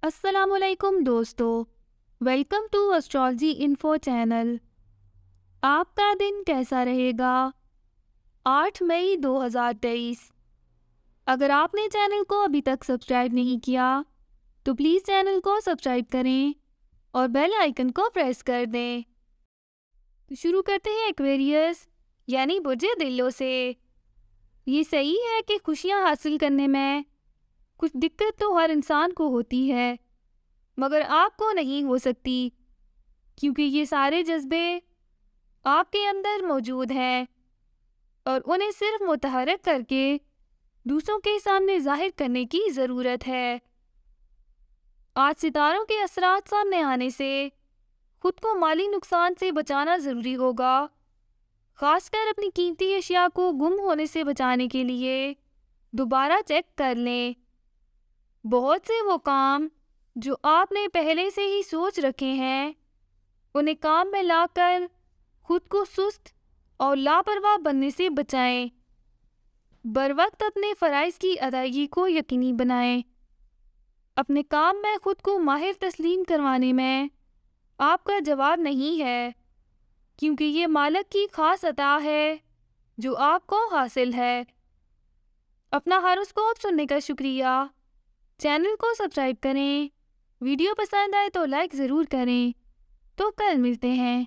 السلام علیکم دوستو، welcome to astrology info channel. آپ کا دن کیسا رہے گا؟ 8 مئی 2023۔ اگر آپ نے چینل کو ابھی تک سبسکرائب نہیں کیا تو پلیز چینل کو سبسکرائب کریں اور بیل آئیکن کو پریس کر دیں۔ تو شروع کرتے ہیں ایکویریس یعنی برج دلو سے۔ یہ صحیح ہے کہ خوشیاں حاصل کرنے میں کچھ دقت تو ہر انسان کو ہوتی ہے، مگر آپ کو نہیں ہو سکتی، کیونکہ یہ سارے جذبے آپ کے اندر موجود ہیں اور انہیں صرف متحرک کر کے دوسروں کے سامنے ظاہر کرنے کی ضرورت ہے۔ آج ستاروں کے اثرات سامنے آنے سے خود کو مالی نقصان سے بچانا ضروری ہوگا، خاص کر اپنی قیمتی اشیاء کو گم ہونے سے بچانے کے لیے دوبارہ چیک کر لیں۔ بہت سے وہ کام جو آپ نے پہلے سے ہی سوچ رکھے ہیں، انہیں کام میں لا کر خود کو سست اور لاپرواہ بننے سے بچائیں۔ بروقت اپنے فرائض کی ادائیگی کو یقینی بنائیں۔ اپنے کام میں خود کو ماہر تسلیم کروانے میں آپ کا جواب نہیں ہے، کیونکہ یہ مالک کی خاص عطا ہے جو آپ کو حاصل ہے۔ اپنا ہاروسکوپ سننے کا شکریہ۔ چینل کو سبسکرائب کریں، ویڈیو پسند آئے تو لائک ضرور کریں۔ تو کل ملتے ہیں۔